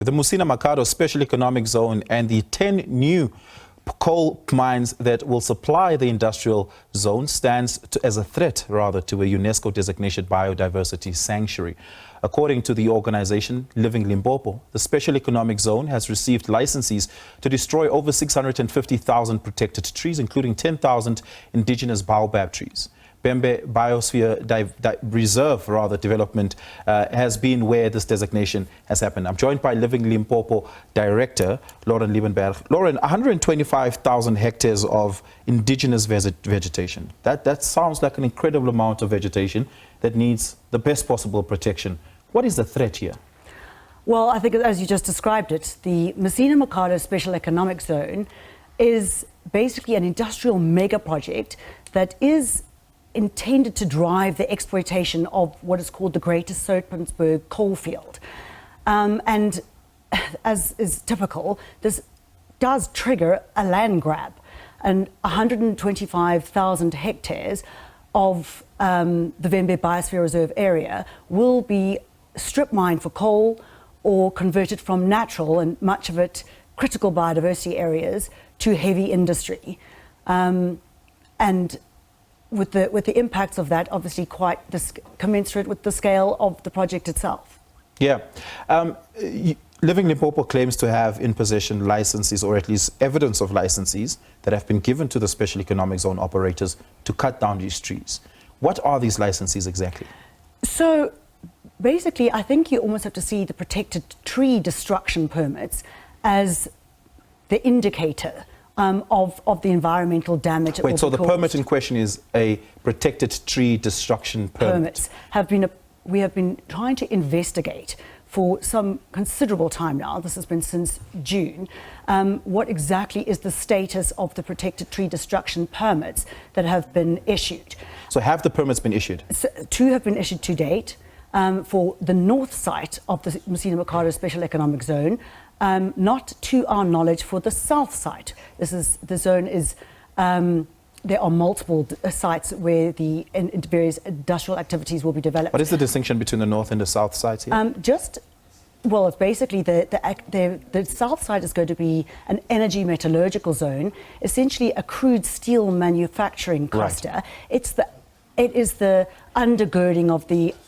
The Musina-Makhado Special Economic Zone and the 10 new coal mines that will supply the industrial zone stands as a threat, rather, to a UNESCO-designated biodiversity sanctuary. According to the organization Limpopo, the Special Economic Zone has received licenses to destroy over 650,000 protected trees, including 10,000 indigenous baobab trees. Vhembe Biosphere Reserve development has been where this designation has happened. I'm joined by Limpopo Director Liebenberg. Lauren, 125,000 hectares of indigenous vegetation. That sounds like an incredible amount of vegetation that needs the best possible protection. What is the threat here? Well, I think as you just described it, the Musina-Makhado Special Economic Zone is basically an industrial mega project that is intended to drive the exploitation of what is called the Greater Soutpansberg coalfield. And as is typical, this does trigger a land grab, and 125,000 hectares of the Vhembe Biosphere Reserve area will be strip mined for coal or converted from natural and much of it critical biodiversity areas to heavy industry. And with the impacts of that, obviously quite commensurate with the scale of the project itself. Yeah. Living Limpopo claims to have in possession licenses, or at least evidence of licenses, that have been given to the Special Economic Zone operators to cut down these trees. What are these licenses exactly? So basically, I think you almost have to see the protected tree destruction permits as the indicator of the environmental damage. Wait, so the permit in question is a protected tree destruction permit? We have been trying to investigate for some considerable time now, this has been since June, what exactly is the status of the protected tree destruction permits that have been issued. So have the permits been issued? So, 2 have been issued to date for the north site of the Musina-Makhado Special Economic Zone, not to our knowledge for the south site. The zone is, there are multiple sites where the various industrial activities will be developed. What is the distinction between the north and the south sites here? Well, it's basically the south side is going to be an energy metallurgical zone, essentially a crude steel manufacturing cluster. Right. It is the undergirding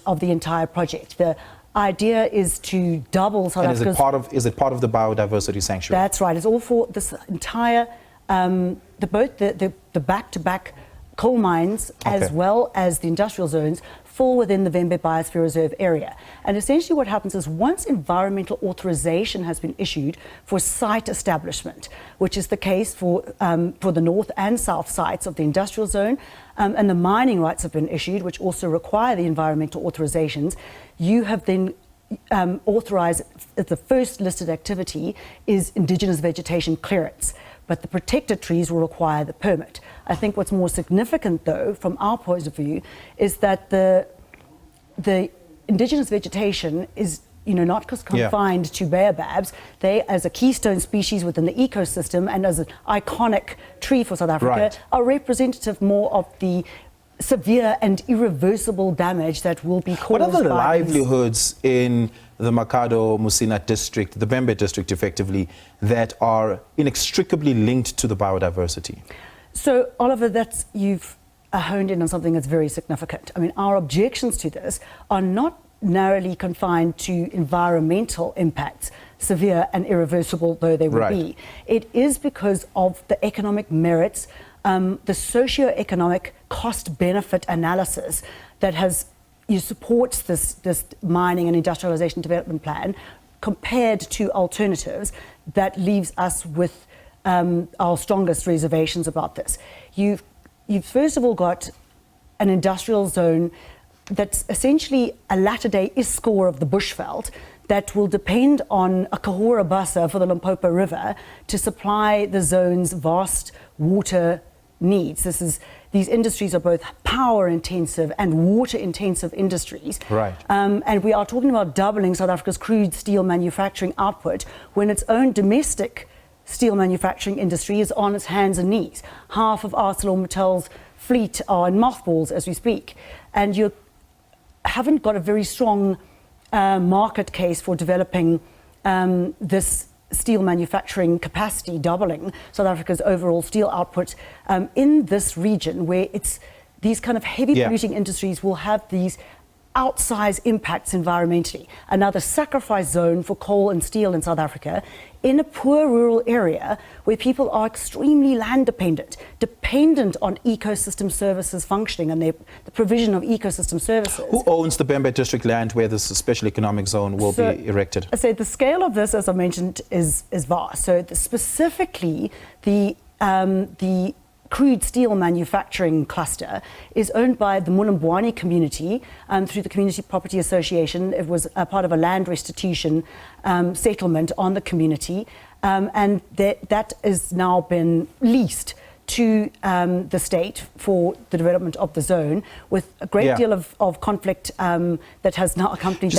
of the entire project. The idea is to double South Africa's... Is it part of the biodiversity sanctuary? That's right. It's all for this entire, both the back-to-back coal mines, as well as the industrial zones, fall within the Vhembe Biosphere Reserve area. And essentially what happens is once environmental authorization has been issued for site establishment, which is the case for the north and south sites of the industrial zone, and the mining rights have been issued, which also require the environmental authorizations, you have then authorized, the first listed activity is indigenous vegetation clearance, but the protected trees will require the permit. I think what's more significant, though, from our point of view, is that the indigenous vegetation is, not just confined to baobabs. They, as a keystone species within the ecosystem and as an iconic tree for South Africa, are representative more of the severe and irreversible damage that will be caused. What are the livelihoods in the Makhado Musina district, the Vhembe district effectively, that are inextricably linked to the biodiversity? So, Oliver, you've honed in on something that's very significant. I mean, our objections to this are not narrowly confined to environmental impacts, severe and irreversible though they would be. It is because of the economic merits, the socioeconomic cost-benefit analysis that supports this mining and industrialization development plan compared to alternatives that leaves us with our strongest reservations about this. You've first of all got an industrial zone that's essentially a latter-day ISCOR of the bushveld that will depend on a Kahora Bassa for the Limpopo River to supply the zone's vast water needs. These industries are both power-intensive and water-intensive industries. Right. And we are talking about doubling South Africa's crude steel manufacturing output when its own domestic steel manufacturing industry is on its hands and knees. Half of ArcelorMittal's fleet are in mothballs as we speak. And you haven't got a very strong market case for developing this steel manufacturing capacity doubling South Africa's overall steel output in this region, where it's these kind of heavy polluting industries will have these outsized impacts environmentally. Another sacrifice zone for coal and steel in South Africa, in a poor rural area where people are extremely land dependent on ecosystem services functioning and the provision of ecosystem services. Who owns the Vhembe district land where this special economic zone will be erected? So the scale of this, as I mentioned, is vast. So specifically, the crude steel manufacturing cluster is owned by the Munambwani community through the Community Property Association. It was a part of a land restitution settlement on the community, and that has now been leased to the state for the development of the zone, with a great deal of conflict that has now accompanied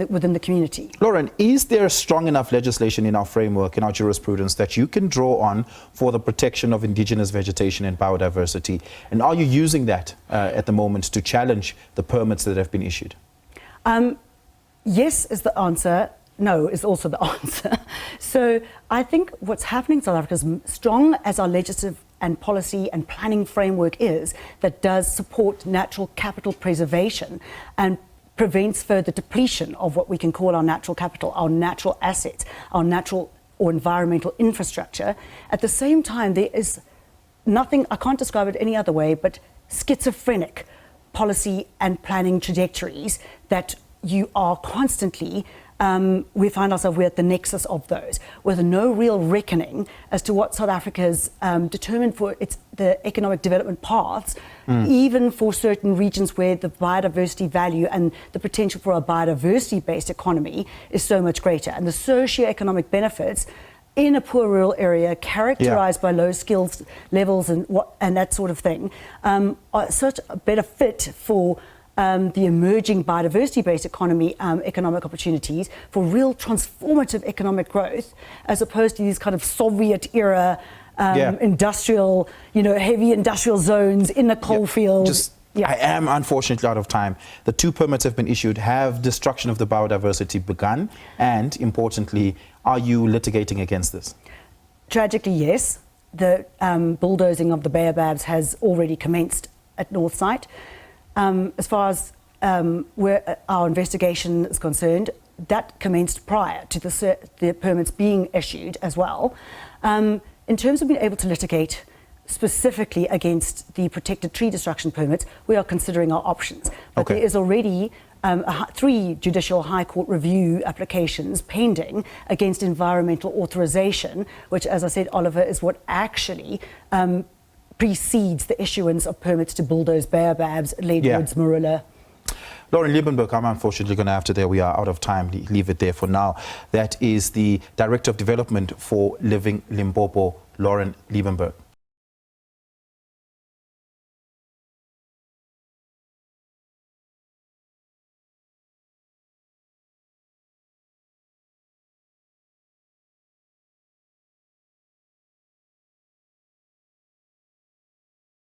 within the community. Lauren, is there strong enough legislation in our framework, in our jurisprudence, that you can draw on for the protection of indigenous vegetation and biodiversity? And are you using that at the moment to challenge the permits that have been issued? Yes is the answer. No is also the answer. So I think what's happening in South Africa, as strong as our legislative and policy and planning framework is, that does support natural capital preservation and prevents further depletion of what we can call our natural capital, our natural assets, our natural or environmental infrastructure. At the same time, there is nothing, I can't describe it any other way, but schizophrenic policy and planning trajectories that you are constantly we find ourselves, we're at the nexus of those, with no real reckoning as to what South Africa has determined for the economic development paths, even for certain regions where the biodiversity value and the potential for a biodiversity-based economy is so much greater. And the socioeconomic benefits in a poor rural area characterized by low skills levels and that sort of thing are such a better fit for the emerging biodiversity-based economy, economic opportunities for real transformative economic growth, as opposed to these kind of Soviet-era industrial, heavy industrial zones in the coal fields. I am unfortunately out of time. The 2 permits have been issued. Have destruction of the biodiversity begun? And importantly, are you litigating against this? Tragically, yes. The bulldozing of the baobabs has already commenced at North Site. As far as where our investigation is concerned, that commenced prior to the permits being issued as well. In terms of being able to litigate specifically against the protected tree destruction permits, we are considering our options. But there is already 3 judicial High Court review applications pending against environmental authorization, which, as I said, Oliver, is what actually precedes the issuance of permits to bulldoze baobabs, leadwoods, marula. Lauren Liebenberg, I'm unfortunately going to have to, there we are out of time, leave it there for now. That is the Director of Development for Living Limpopo, Lauren Liebenberg.